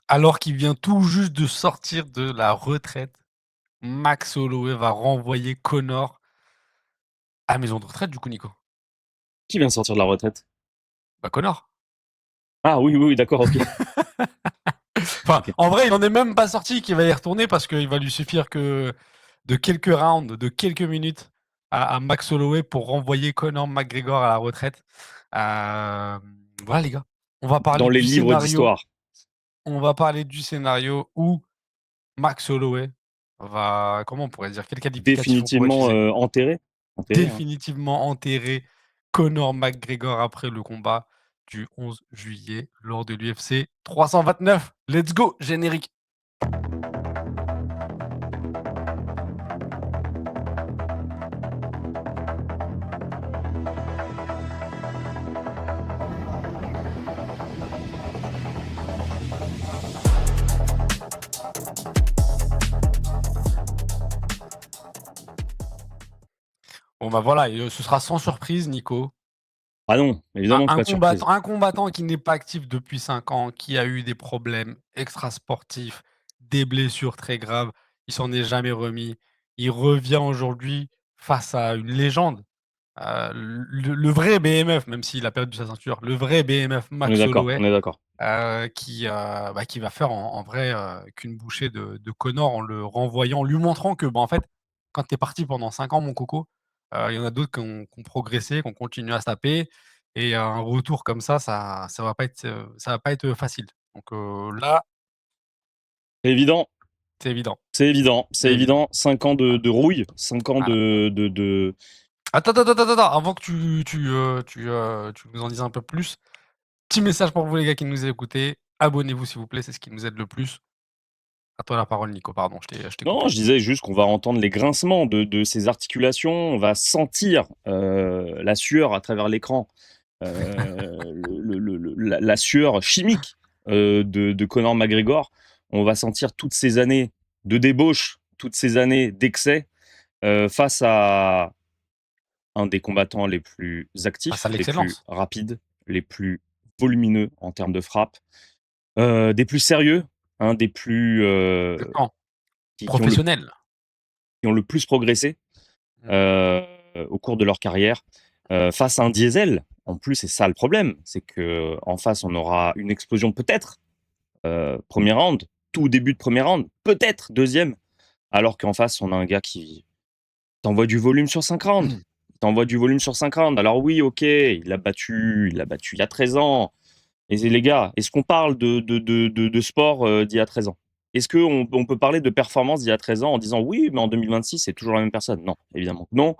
Alors qu'il vient tout juste de sortir de la retraite, Max Holloway va renvoyer Conor à la maison de retraite du coup, Nico. Qui vient de sortir de la retraite? Bah, Conor. Ah oui, oui, oui, d'accord, ok. Enfin, Ok. en vrai, il en est même pas sorti qu'il va y retourner parce qu'il va lui suffire que de quelques rounds, de quelques minutes à Max Holloway pour renvoyer Conor McGregor à la retraite. Voilà les gars, on va Dans parler les du livres scénario d'histoire. on va parler du scénario où Max Holloway va comment on pourrait dire? Quel qualificatif on pourrait Définitivement utiliser? enterré. Enterré, hein. Définitivement enterré Conor McGregor après le combat du 11 juillet lors de l'UFC 329. Let's go, générique. Bon bah voilà, et ce sera sans surprise, Nico. Ah non, Un évidemment que un pas de surprise. combattant un combattant qui n'est pas actif depuis 5 ans, qui a eu des problèmes extrasportifs, des blessures très graves, il s'en est jamais remis. Il revient aujourd'hui face à une légende, le vrai BMF, même s'il a perdu sa ceinture, le vrai BMF On est Max d'accord, Holloway, on est d'accord. qui va faire en vrai, qu'une bouchée de Conor en le renvoyant, en lui montrant que, bah, en fait, quand tu es parti pendant 5 ans mon coco, il y en a d'autres qui ont progressé, qui ont continué à se taper et un retour comme ça va pas être facile. Donc là, C'est évident, c'est évident, c'est évident, c'est c'est évident. évident. 5 ans Voilà, de rouille, 5 ans voilà. de. Attends, avant que tu nous en dises un peu plus, petit message pour vous les gars qui nous écoutez, abonnez-vous s'il vous plaît, c'est ce qui nous aide le plus. À toi la parole Nico, pardon, je t'ai Non, coupé. je disais juste qu'on va entendre les grincements de ses articulations, on va sentir la sueur à travers l'écran, la sueur chimique de Conor McGregor. On va sentir toutes ces années de débauche, toutes ces années d'excès face à un des combattants les plus Face à actifs, les plus l'excellence, rapides, les plus volumineux en termes de frappe, des plus sérieux, hein, des plus exactement, qui professionnel. ont le plus progressé Mmh. euh, au cours de leur carrière, face à un diesel. En plus, c'est ça le problème, c'est que en face, on aura une explosion peut-être premier round, tout début de premier round, peut-être deuxième, alors qu'en face, on a un gars qui t'envoie du volume sur 5 rounds. Il t'envoie du volume sur 5 rounds. Alors oui, ok, il l'a battu il y a 13 ans. Et les gars, est-ce qu'on parle de sport d'il y a 13 ans? Est-ce qu'on peut parler de performance d'il y a 13 ans en disant oui, mais en 2026, c'est toujours la même personne? Non, évidemment que non.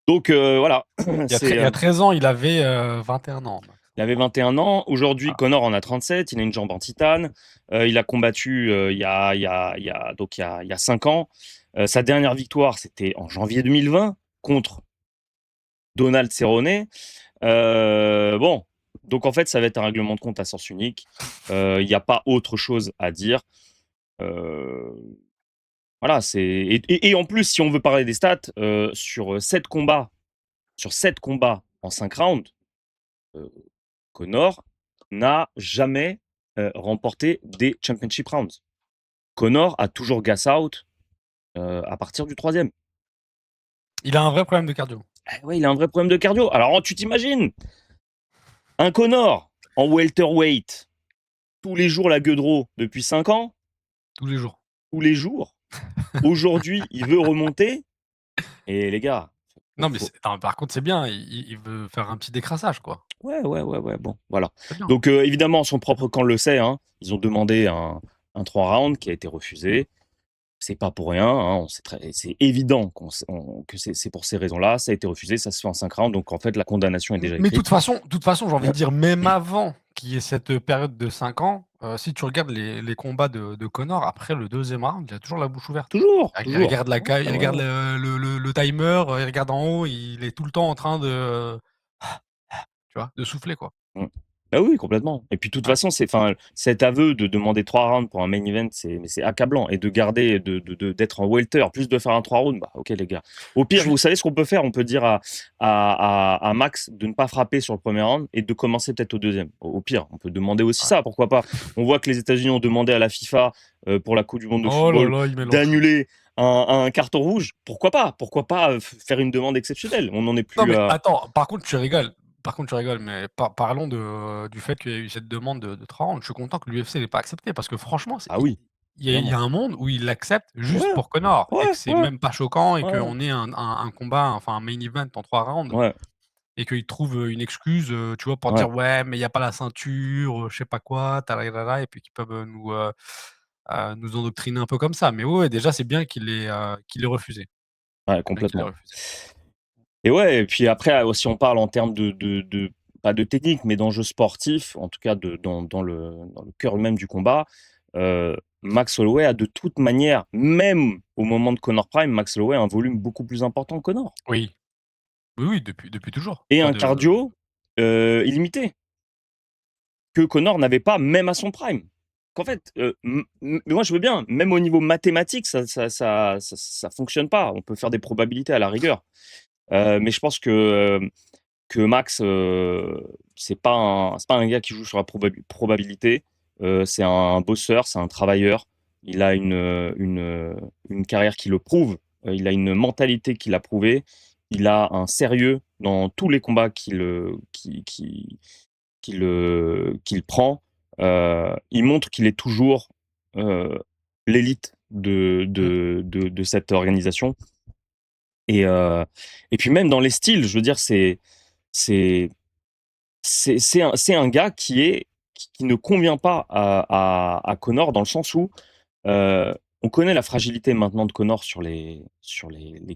Donc voilà, Il y a 13 ans, il avait, 21 ans. il avait 21 ans. Aujourd'hui, Ah, Connor en a 37. Il a une jambe en titane. Il a combattu il y a 5 ans. Sa dernière victoire, c'était en janvier 2020 contre Donald Cerrone. Bon, donc en fait, ça va être un règlement de compte à sens unique. Il n'y a pas autre chose à dire. Euh, voilà, et en plus, si on veut parler des stats, sur 7 combats en 5 rounds, euh, Connor n'a jamais remporté des championship rounds. Connor a toujours gas out à partir du troisième. il a un vrai problème de cardio, Ouais, il a un vrai problème de cardio. Alors, tu t'imagines, un Connor en welterweight, tous les jours la gueule de roue depuis 5 ans, tous les jours. tous les jours. Aujourd'hui, il veut remonter. Et les gars, Non, mais faut. non, par contre, c'est bien, il veut faire un petit décrassage, quoi. Ouais, ouais, ouais, ouais, bon, voilà. C'est bien, Donc, évidemment, son propre camp le sait, hein. Ils ont demandé un 3 rounds qui a été refusé. C'est pas pour rien, hein, c'est évident que c'est pour ces raisons-là. Ça a été refusé, ça se fait en 5 rounds. Donc, en fait, la condamnation est déjà mais de écrite. toute façon, j'ai envie de dire, même avant qu'il y ait cette période de 5 ans, si tu regardes les combats de Conor, après le deuxième round, il a toujours la bouche ouverte. Toujours, Il toujours. regarde la Ouais, ca il ouais, regarde ouais. le timer, il regarde en haut, il est tout le temps en train de tu vois? De souffler, quoi. Mm. Ah oui, complètement. Et puis, de toute Ouais. façon, cet aveu de demander 3 rounds pour un main event, c'est accablant. Et de garder, d'être en welter, plus de faire un 3 rounds, bah, ok, les gars. Au Je pire, vous suis savez ce qu'on peut faire? On peut dire à Max de ne pas frapper sur le premier round et de commencer peut-être au deuxième. Au pire, on peut demander aussi ouais. ça, pourquoi pas? On voit que les États-Unis ont demandé à la FIFA, pour la Coupe du monde de Oh là football, là, il mélange tout. d'annuler un carton rouge. Pourquoi pas? Pourquoi pas faire une demande exceptionnelle? On n'en est Non, plus mais à. attends, par contre, tu rigoles. Par contre, tu rigoles, mais parlons du fait qu'il y a eu cette demande de 3 rounds. Je suis content que l'UFC l'ait pas accepté parce que franchement, Ah oui, il y a clairement. un monde où ils l'acceptent juste Ouais, pour Conor et ouais, que c'est ouais, même pas choquant et ouais, qu'on ait un combat, enfin un main event en 3 rounds ouais, et qu'ils trouvent, une excuse, tu vois, pour ouais. dire: «Ouais, mais il y a pas la ceinture, je sais pas quoi, ta et puis qu'ils peuvent, nous endoctriner un peu comme ça. Mais ouais, ouais, déjà, c'est bien qu'il ait refusé. Ouais, C'est bien qu'il ait complètement. refusé. Et ouais, et puis après, si on parle en termes pas de technique, mais d'enjeux sportifs, en tout cas dans le cœur même du combat, Max Holloway a de toute manière, même au moment de Conor Prime, Max Holloway a un volume beaucoup plus important que Conor Oui. Oui, oui, depuis toujours. et Pas un de cardio, illimité, que Conor n'avait pas même à son prime. Qu'en fait, moi je veux bien, même au niveau mathématique, ça fonctionne pas. On peut faire des probabilités à la rigueur. Mais je pense que Max, c'est pas un gars qui joue sur la probabilité. C'est un bosseur, c'est un travailleur. Il a une carrière qui le prouve. Il a une mentalité qui l'a prouvé. Il a un sérieux dans tous les combats qu'il prend. Il montre qu'il est toujours euh, l'élite mmh, de cette organisation. Et puis même dans les styles, je veux dire, c'est c'est un gars qui ne convient pas à Conor dans le sens où on connaît la fragilité maintenant de Conor sur les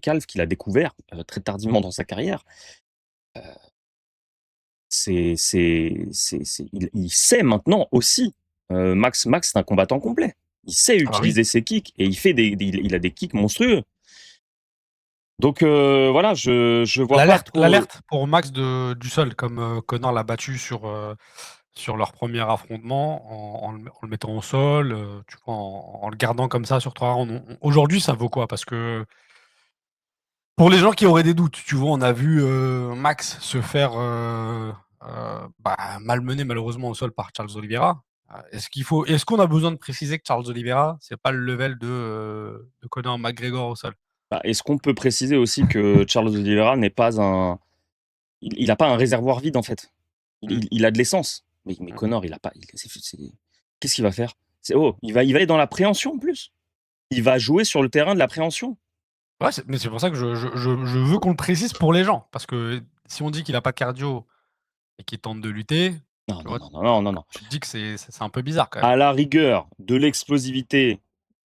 calves qu'il a découvert très tardivement dans sa carrière. Il sait maintenant aussi. Max, c'est un combattant complet. Il sait ah bah, oui. utiliser ses kicks et il a des kicks monstrueux. Donc voilà, je vois pas trop. L'alerte pour Max du sol, comme, Conor l'a battu sur leur premier affrontement en le mettant au sol, tu vois, en le gardant comme ça sur 3 rounds. Aujourd'hui, ça vaut quoi? Parce que pour les gens qui auraient des doutes, tu vois, on a vu, Max se faire, malmener malheureusement au sol par Charles Oliveira. Est-ce qu'on a besoin de préciser que Charles Oliveira, c'est pas le level de Conor McGregor au sol? Bah, est-ce qu'on peut préciser aussi que Charles Oliveira n'est pas il a pas un réservoir vide en fait. Mmh, Il a de l'essence. Mais mmh. Connor, il a pas. Qu'est-ce qu'il va faire? Il va aller dans la préhension en plus. Il va jouer sur le terrain de la préhension. Ouais, mais c'est pour ça que je veux qu'on le précise pour les gens, parce que si on dit qu'il a pas de cardio et qu'il tente de lutter, Non, tu non, vois? non, non, non, non, non. Tu te dis que c'est un peu bizarre quand même. À la rigueur, de l'explosivité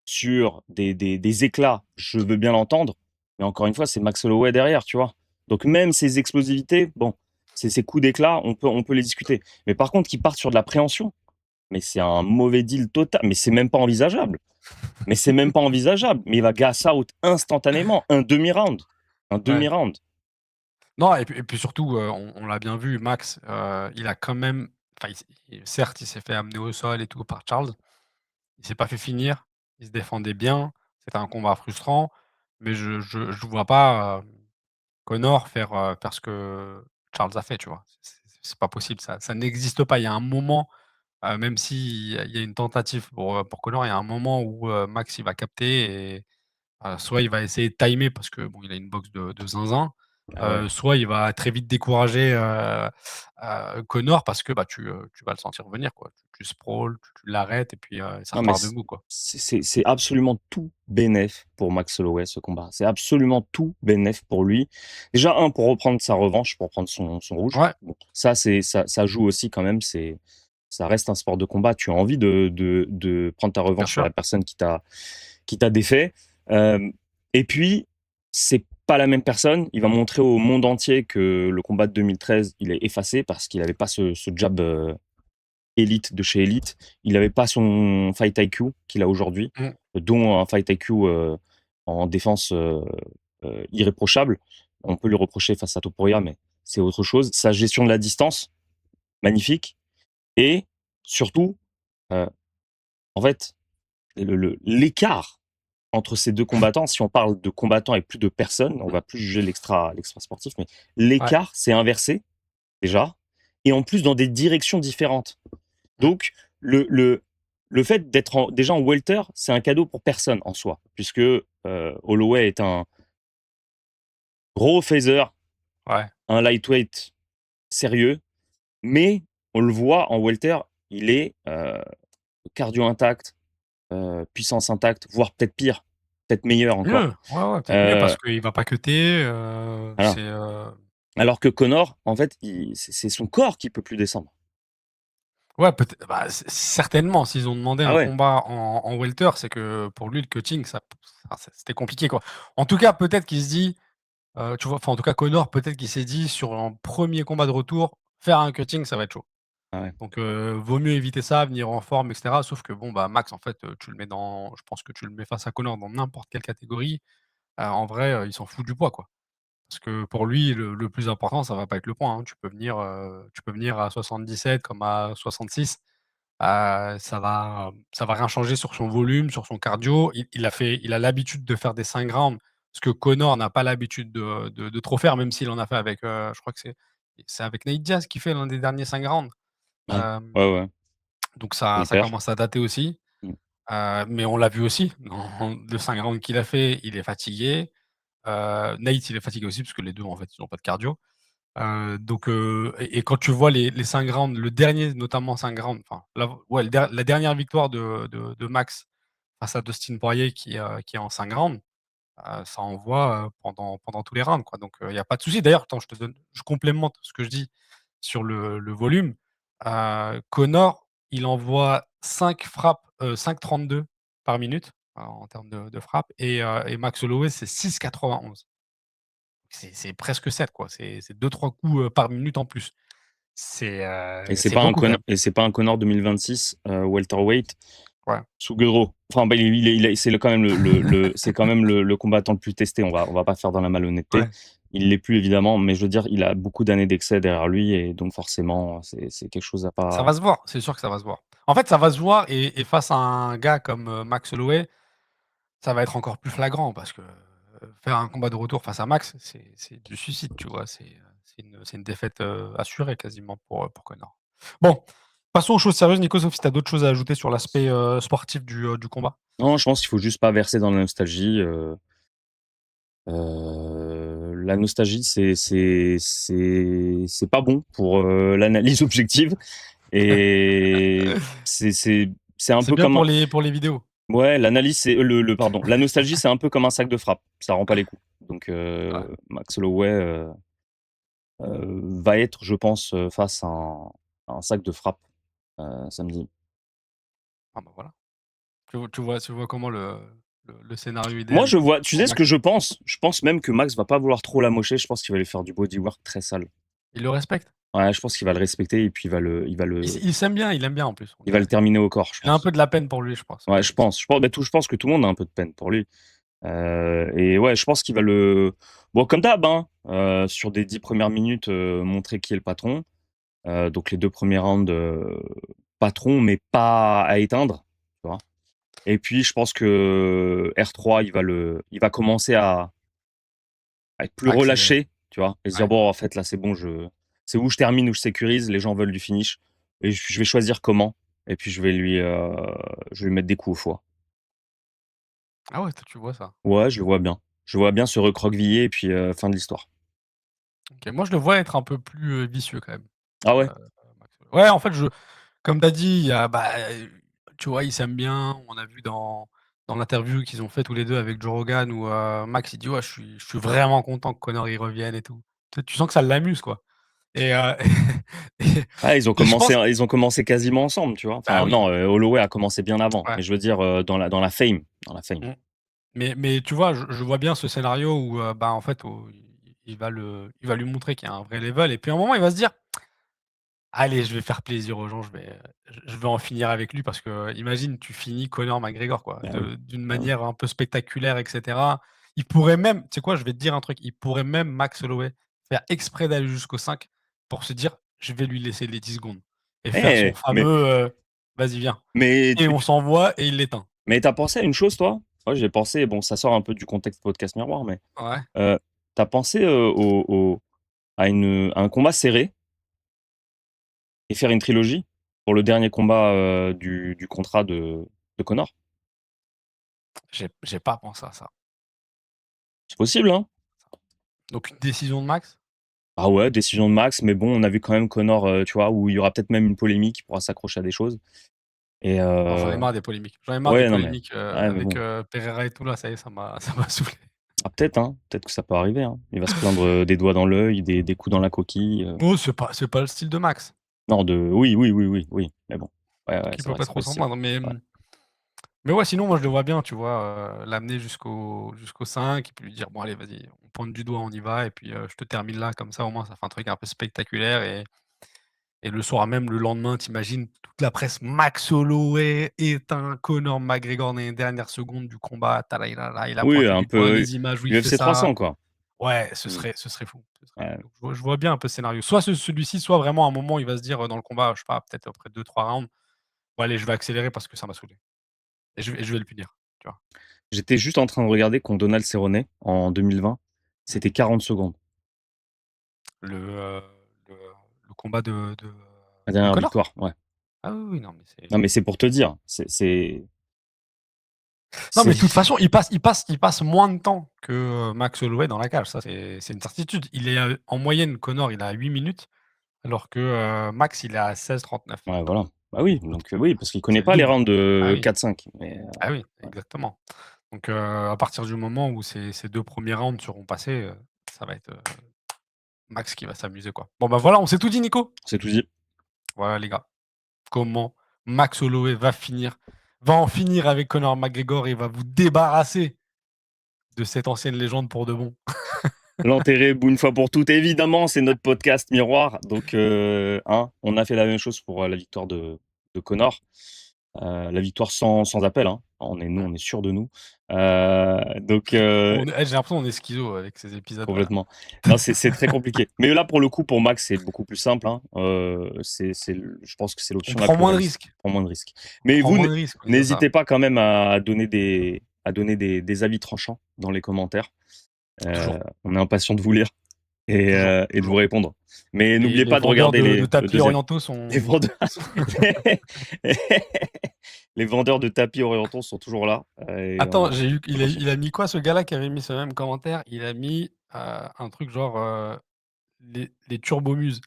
sur des éclats, je veux bien l'entendre. Mais encore une fois, c'est Max Holloway derrière, tu vois. Donc même ces explosivités, bon, ces coups d'éclat, on peut les discuter. Mais par contre, qu'ils partent sur de la préhension, mais c'est un mauvais deal total. Mais c'est même pas envisageable. Mais c'est même pas envisageable. Mais il va gas out instantanément. Un demi-round. Un Ouais. demi-round. Non et puis surtout, on l'a bien vu, Max, il a quand même enfin certes, il s'est fait amener au sol et tout par Charles. Il s'est pas fait finir, il se défendait bien, c'était un combat frustrant, mais je vois pas, Conor faire ce que Charles a fait, tu vois? C'est pas possible, ça n'existe pas. Il y a un moment, même s'il y a une tentative pour Conor, il y a un moment où, Max il va capter et soit il va essayer de timer parce que bon, il a une boxe de zinzin, Ah ouais. soit il va très vite décourager, Conor parce que, bah, tu vas le sentir venir, quoi. Tu sprawls, tu l'arrêtes et puis, ça Non, mais repart debout, quoi. c'est absolument tout bénef pour Max Holloway, ce combat. C'est absolument tout bénef pour lui. Déjà, pour reprendre sa revanche, pour prendre son rouge. Ouais, Bon, ça joue aussi quand même. Ça reste un sport de combat. Tu as envie de prendre ta bien revanche sur sûr. la personne qui t'a défait. Euh, et puis, c'est pas la même personne. Il va montrer au monde entier que le combat de 2013, il est effacé parce qu'il n'avait pas ce jab élite de chez Elite. Il n'avait pas son fight IQ qu'il a aujourd'hui, Mmh. dont un fight IQ en défense irréprochable. On peut lui reprocher face à Topuria, mais c'est autre chose. Sa gestion de la distance, magnifique. et surtout, heu, en fait, l'écart entre ces 2 combattants, si on parle de combattants et plus de personnes, on va plus juger l'extra sportif, mais Ouais. l'écart s'est inversé déjà et en plus dans des directions différentes. Mmh. Donc le le fait d'être déjà en welter, c'est un cadeau pour personne en soi, puisque, Holloway est un gros phaser, Ouais. un lightweight sérieux, mais on le voit en welter, il est, cardio intact, puissance intacte, voire peut-être pire, peut-être meilleur Peut-être encore. mieux. Ouais, ouais, peut-être mieux Heu, parce qu'il va pas cutter, voilà. Alors que Connor, en fait, c'est son corps qui peut plus descendre. ouais, bah, certainement, s'ils ont demandé Ah un ouais, combat en welter, c'est que pour lui, le cutting, c'était compliqué, quoi. En tout cas, peut-être qu'il se dit, tu vois? Enfin, en tout cas, Conor, peut-être qu'il s'est dit sur un premier combat de retour: «Faire un cutting, ça va être chaud». ah ouais, Donc vaut mieux éviter ça, venir en forme et cetera. Sauf que bon, bah, Max, en fait, je pense que tu le mets face à Conor dans n'importe quelle catégorie, en vrai, il s'en fout du poids, quoi. Parce que pour lui, le plus important, ça va pas être le poids, hein. Tu peux venir à 77 comme à 66, ça va rien changer sur son volume, sur son cardio. Il a l'habitude de faire des 5 rounds, ce que Conor n'a pas l'habitude de trop faire, même s'il en a fait avec, je crois que c'est avec Nate Diaz qui fait l'un des derniers 5 rounds. ouais, Hem, ouais, ouais, donc et ça il ça perd. commence à dater aussi, Mmh. mais on l'a vu aussi dans le 5 rounds qu'il a fait, il est fatigué. Nate, il est fatigué aussi parce que les 2 en fait, ils ont pas de cardio. Donc et quand tu vois les 5 rounds, le dernier notamment 5 rounds, enfin ouais, la dernière victoire de Max face à Dustin Poirier qui est en 5 rounds, ça envoie, pendant tous les rounds, quoi. Donc il y a pas de souci. D'ailleurs, attends, je complémente ce que je dis sur le volume. Conor, il envoie 5 frappes, 5,32 par minute, en termes de frappes et Max Holloway, c'est 6,91. C'est presque 7, quoi. C'est 2-3 coups, par minute en plus. C'est beaucoup quand même. Et c'est pas un Connor 2026, welterweight Ouais, sous Guro. Enfin, bah, c'est quand même c'est quand même le combattant le plus testé. On va pas faire dans la malhonnêteté. ouais. Il l'est plus évidemment, mais je veux dire, il a beaucoup d'années d'excès derrière lui et donc forcément, c'est quelque chose à Ça pas. va se voir, c'est sûr que ça va se voir. En fait, ça va se voir et face à un gars comme, Max Holloway, ça va être encore plus flagrant parce que, faire un combat de retour face à Max, c'est du suicide, tu vois? C'est une défaite, assurée quasiment pour Conor. Bon, passons aux choses sérieuses, Nico, sauf si tu as d'autres choses à ajouter sur l'aspect, sportif du combat? Non, je pense qu'il faut juste pas verser dans la nostalgie. La nostalgie, c'est pas bon pour, l'analyse objective et c'est un C'est peu bien comme un pour les vidéos. ouais, l'analyse, c'est le pardon, la nostalgie, c'est un peu comme un sac de frappe, ça rend pas les coups. Donc Ouais. Max Holloway, va être, je pense, face à un sac de frappe, samedi. Ah bah, voilà. Tu vois comment le scénario Moi, idéal je pour vois tu pour sais ce Max? que je pense? Je pense même que Max va pas vouloir trop l'amocher, je pense qu'il va lui faire du bodywork très sale. Il le respecte? Ouais, je pense qu'il va le respecter et puis Il s'aime bien, il aime bien en plus, on il va dirait. le terminer au corps, je Il a un pense. peu de la peine pour lui, je pense, Ouais, ouais, je pense que tout le monde a un peu de peine pour lui. Et ouais, je pense qu'il va le bon, comme d'hab, hein, sur des 10 premières minutes, montrer qui est le patron. Donc les 2 premiers rounds, patron, mais pas à éteindre, tu vois? Et puis je pense que R3, il va commencer à être plus accéléré, relâché, tu vois? Et se dire: ouais. «Bon, en fait, là, c'est bon, c'est où je termine, où je sécurise, les gens veulent du finish et je vais choisir comment et puis je vais lui mettre des coups au foie». Ah ouais, toi tu vois ça. Ouais, je le vois bien. Je le vois bien se recroqueviller et puis, fin de l'histoire. OK. Moi, je le vois être un peu plus, vicieux quand même, Ah heu, ouais? Max. Ouais, en fait, comme tu as dit, il y a, bah, tu vois, ils s'aiment bien. On a vu dans l'interview qu'ils ont fait tous les 2 avec Joe Rogan où, Max il dit: «Ouais, je suis vraiment content que Conor il revienne et tout». Tu sens que ça l'amuse, quoi et et Ah, et je pense ils ont commencé quasiment ensemble, tu vois? bah Enfin oui, non, Holloway a commencé bien avant, ouais. mais je veux dire, dans la fame. Mmh. Mais tu vois, je vois bien ce scénario où, bah, en fait, où il va lui montrer qu'il y a un vrai level et puis à un moment, il va se dire: «Allez, je vais faire plaisir aux gens, je vais en finir avec lui» parce que imagine, tu finis Conor McGregor, quoi, Bah oui, d'une bah oui. manière un peu spectaculaire et cetera. Il pourrait même tu sais quoi? Je vais te dire un truc, il pourrait même, Max Holloway, faire exprès d'aller jusqu'au 5 pour se dire: «Je vais lui laisser les 10 secondes» et faire son Eh, fameux, «Vas-y viens» mais et on s'envoie et il l'éteint. tu pensé à une chose, toi? Moi, j'ai pensé, bon, ça sort un peu du contexte podcast miroir, mais Ouais. tu pensé, à un combat serré et faire une trilogie pour le dernier combat, du contrat de Conor? J'ai pas pensé à ça. C'est possible, hein? Donc une décision de Max? Ah ouais, décision de Max, mais bon, on a vu quand même Conor, tu vois, où il y aura peut-être même une polémique, il pourra s'accrocher à des choses et Alors j'en ai marre des polémiques. J'en ai marre des ouais, non, mais polémiques, ouais, mais avec, bon. Pereira et tout là, ça y est, ça m'a saoulé. Ah peut-être, hein, peut-être que ça peut arriver, hein. Il va se plaindre, des doigts dans l'œil, des coups dans la coquille, Oh, c'est pas le style de Max, non, oui, oui, oui, oui, oui, mais bon. Ouais, ouais, donc il c'est peut vrai, pas c'est trop s'en possible. plaindre, Ouais. mais ouais, sinon moi je le vois bien, tu vois, l'amener jusqu'au 5 et puis lui dire: «Bon allez vas-y, on pointe du doigt, on y va et puis, je te termine là», comme ça au moins ça fait un truc un peu spectaculaire et le soir même, le lendemain, tu imagines toute la presse: «Max Holloway éteint Conor McGregor dans les dernières secondes du combat, tarailala, il a Oui, pointé un du doigt peu les images où il fait UFC ça». 300 quoi. Ouais, Mmh, ce serait fou, ce serait fou. ouais. Donc je vois bien un peu ce scénario. Soit celui-ci, soit vraiment à un moment, il va se dire, dans le combat, je sais pas, peut-être après 2-3 rounds: «Bon allez, je vais accélérer parce que ça m'a saoulé et je vais le punir», tu vois? J'étais juste en train de regarder contre Donald Cerrone en 2020, Mmh. c'était 40 secondes, Le, le le combat la de dernière Conor? victoire, ouais. Ah oui, oui, non mais Non, c'est mais c'est pour te dire, non mais c'est de toute façon, il passe moins de temps que, Max Holloway dans la cage, ça c'est une certitude. Il est, en moyenne, Conor, il est à 8 minutes alors que, Max, il est à 16-39. ouais, voilà. Bah oui, donc oui, parce qu'il connaît C'est le pas les double. rounds Ah de oui, 4-5, mais ah oui, ouais. exactement. Donc, à partir du moment où ces 2 premiers rounds seront passés, ça va être, Max qui va s'amuser, quoi. Bon, bah, voilà, on s'est tout dit, Nico. C'est tout dit. Voilà, les gars, comment Max Holloway va en finir avec Conor McGregor et va vous débarrasser de cette ancienne légende pour de bon. L'enterrer une fois pour toutes, évidemment, c'est notre podcast miroir, donc hein, on a fait la même chose pour, la victoire de Conor. La victoire sans appel, hein. Ouais. On est sûrs de nous. Donc J'ai l'impression qu'on est schizo avec ces épisodes-là. complètement. Non, c'est très compliqué. Mais là, pour le coup, pour Max, c'est beaucoup plus simple, hein. Je pense que c'est On l'option la prend plus moins de réaliste. risques. Prends moins de risques. On Mais prend vous, moins de risques, oui, c'est ça. n'hésitez pas quand même à donner des avis tranchants dans les commentaires. Toujours, On est impatient de vous lire toujours, et de vous toujours répondre. Mais et n'oubliez les pas de vendeurs regarder de le tapis deuxième. orientaux Les sont vendeurs les vendeurs de tapis orientaux sont toujours là, et attends, on continue. il a mis quoi ce gars-là qui avait mis ce même commentaire? Il a mis, un truc genre, les turbomuses.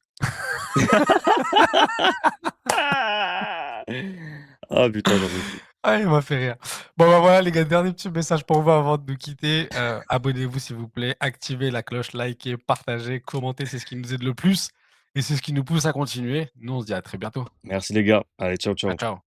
Ah putain, j'en peux plus. Ah, il m'a fait rire. Bon, bah, voilà les gars, dernier petit message pour vous avant de nous quitter. Abonnez-vous s'il vous plaît, activez la cloche, likez, partagez, commentez, c'est ce qui nous aide le plus et c'est ce qui nous pousse à continuer. Nous, on se dit à très bientôt. Merci les gars. Allez, ciao, Ciao, ciao. ciao.